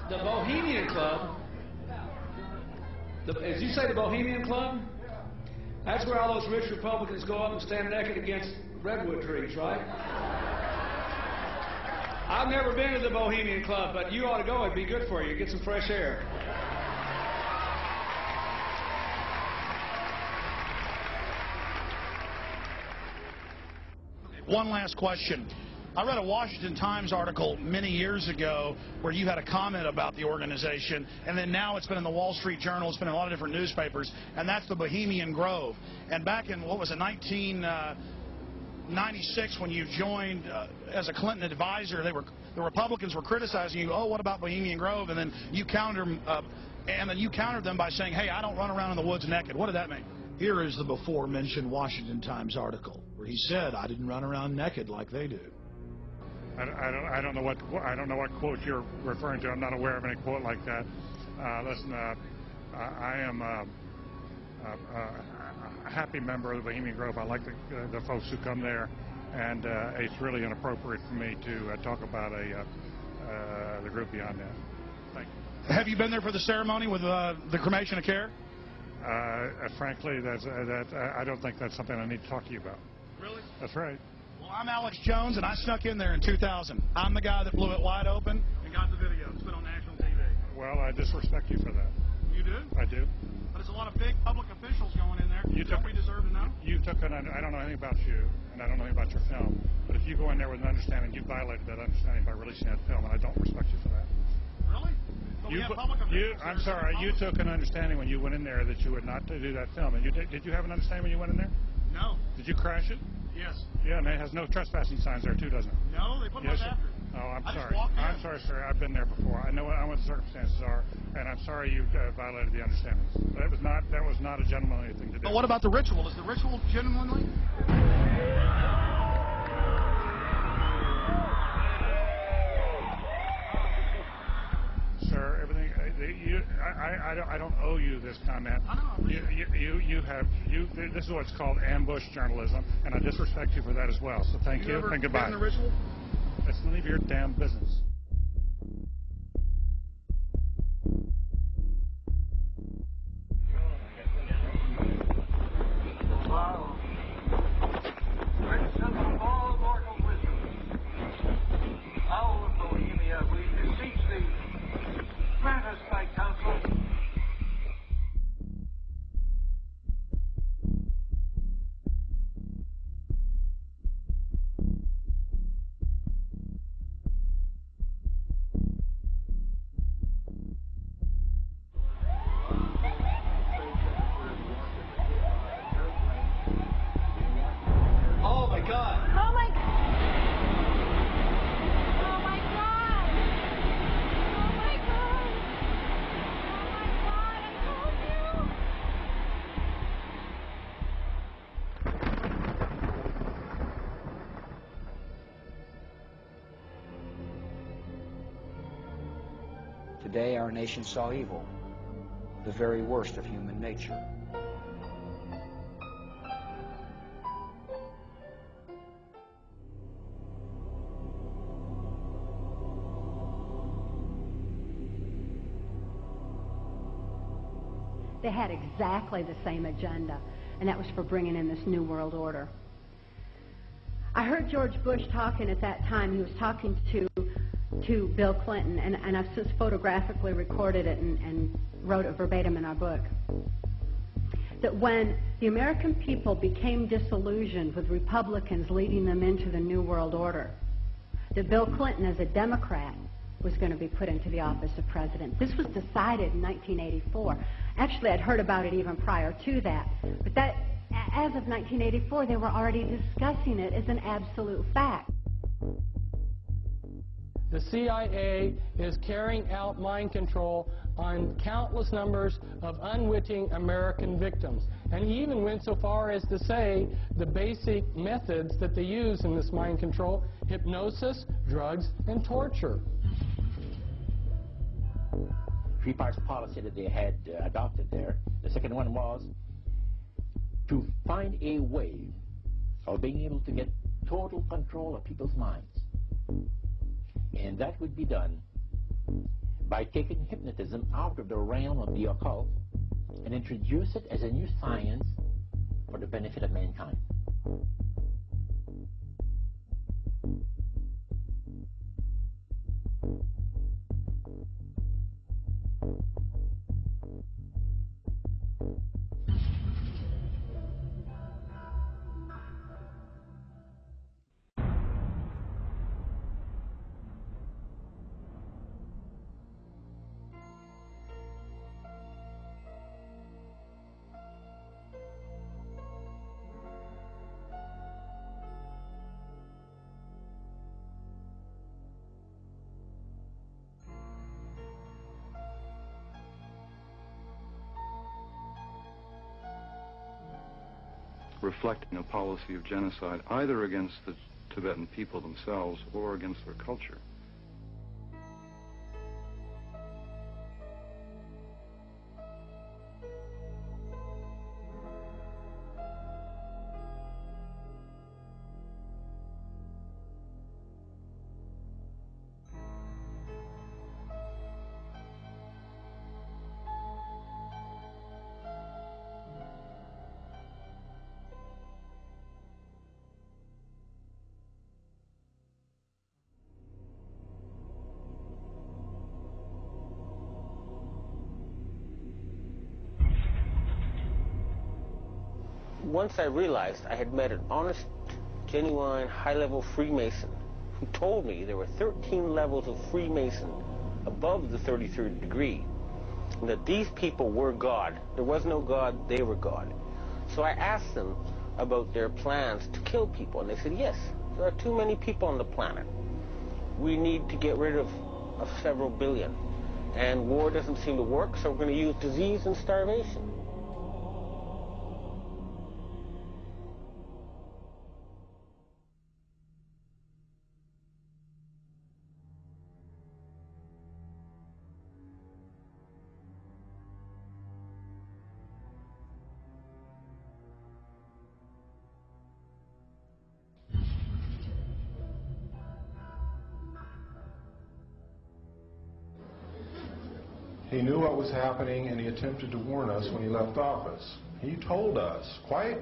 The Bohemian Club? As you say, the Bohemian Club? That's where all those rich Republicans go up and stand naked against redwood trees, right? I've never been to the Bohemian Club, but you ought to go. It'd be good for you. Get some fresh air. One last question. I read a Washington Times article many years ago where you had a comment about the organization, and then now it's been in the Wall Street Journal, it's been in a lot of different newspapers, and that's the Bohemian Grove. And back in, what was it, 1996, when you joined as a Clinton advisor, the Republicans were criticizing you, oh, what about Bohemian Grove? And then you countered them by saying, hey, I don't run around in the woods naked. What did that mean? Here is the before-mentioned Washington Times article where he said, I didn't run around naked like they do. I don't know what quote you're referring to. I'm not aware of any quote like that. Listen, I am a happy member of the Bohemian Grove. I like the folks who come there, and it's really inappropriate for me to talk about the group beyond that. Thank you. Have you been there for the ceremony with the cremation of care? Frankly, I don't think that's something I need to talk to you about. Really? That's right. Well, I'm Alex Jones, and I snuck in there in 2000. I'm the guy that blew it wide open and got the video. It's been on national TV. Well, I disrespect you for that. You do? I do. But there's a lot of big public officials going in there. Don't we deserve to know? I don't know anything about you, and I don't know anything about your film. But if you go in there with an understanding, you violated that understanding by releasing that film, and I don't respect you for that. Really? But we have public officials. I'm sorry. You took an understanding when you went in there that you would not do that film. And did you have an understanding when you went in there? No. Did you crash it? Yes. Yeah, and it has no trespassing signs there too, doesn't it? No, they put them up after. Oh, I'm sorry. I'm sorry, sir. I've been there before. I know what the circumstances are, and I'm sorry you violated the understandings. That was not a gentlemanly thing to do. But what about the ritual? Is the ritual genuinely? Sir, everything. I don't owe you this comment. I know. This is what's called ambush journalism, and I disrespect you for that as well. So thank you and goodbye. You ever been in the ritual? It's none of your damn business. Wow. Great symbol of all mortal wisdom. Owl of Bohemia, we beseech thee, grant us thy counsel. Oh, my God. Oh, my God. Oh, my God. Oh, my God. Oh, my God. I told you. Today our nation saw evil, the very worst of human nature. They had exactly the same agenda, and that was for bringing in this New World Order. I heard George Bush talking at that time. He was talking to Bill Clinton, and I've since photographically recorded it and wrote it verbatim in our book, that when the American people became disillusioned with Republicans leading them into the New World Order, that Bill Clinton, as a Democrat, was going to be put into the office of president. This was decided in 1984. Actually, I'd heard about it even prior to that. But that, as of 1984, they were already discussing it as an absolute fact. The CIA is carrying out mind control on countless numbers of unwitting American victims. And he even went so far as to say the basic methods that they use in this mind control: hypnosis, drugs, and torture. Three parts of policy that they had adopted there. The second one was to find a way of being able to get total control of people's minds. And that would be done by taking hypnotism out of the realm of the occult and introduce it as a new science for the benefit of mankind. Reflecting a policy of genocide either against the Tibetan people themselves or against their culture. Once I realized I had met an honest, genuine, high-level Freemason who told me there were 13 levels of Freemason above the 33rd degree, and that these people were God. There was no God, they were God. So I asked them about their plans to kill people, and they said, yes, there are too many people on the planet. We need to get rid of several billion. And war doesn't seem to work, so we're going to use disease and starvation. He knew what was happening, and he attempted to warn us when he left office. He told us, quite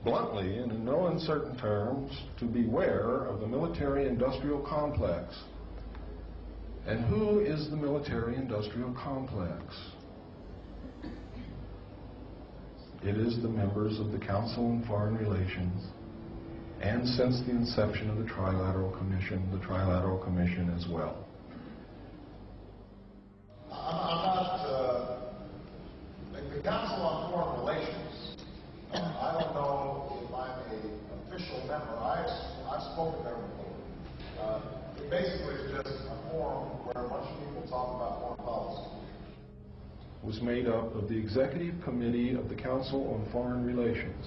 bluntly and in no uncertain terms, to beware of the military-industrial complex. And who is the military-industrial complex? It is the members of the Council on Foreign Relations, and since the inception of the Trilateral Commission as well. The Council on Foreign Relations, I don't know if I'm an official member. I've spoken there before. It basically is just a forum where a bunch of people talk about foreign policy. Was made up of the Executive Committee of the Council on Foreign Relations.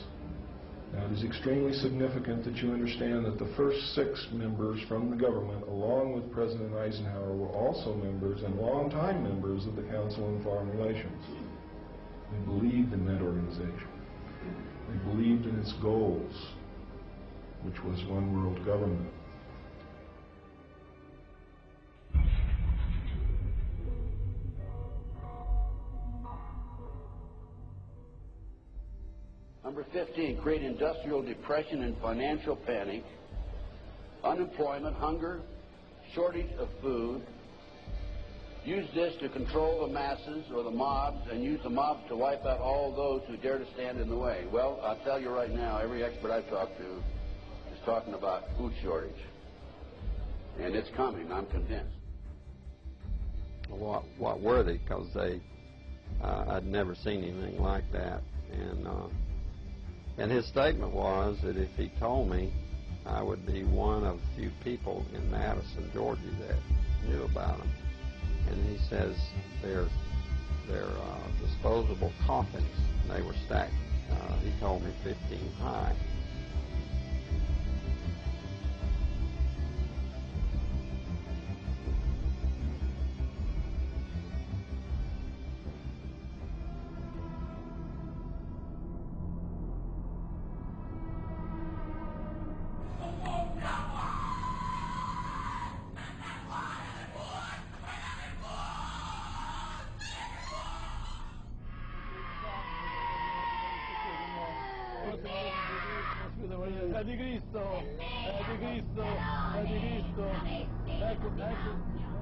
Now, it is extremely significant that you understand that the first 6 members from the government, along with President Eisenhower, were also members and longtime members of the Council on Foreign Relations. They believed in that organization. They believed in its goals, which was one world government. Number 15, create industrial depression and financial panic, unemployment, hunger, shortage of food. Use this to control the masses or the mobs, and use the mobs to wipe out all those who dare to stand in the way. Well, I'll tell you right now, every expert I've talked to is talking about food shortage. And it's coming, I'm convinced. What were they? Because I'd never seen anything like that. And his statement was that if he told me, I would be one of few people in Madison, Georgia that knew about them. And he says they're disposable coffins, and they were stacked, he told me, 15 high. scusa Maria, è di Cristo, è di Cristo, è di Cristo, ecco, ecco.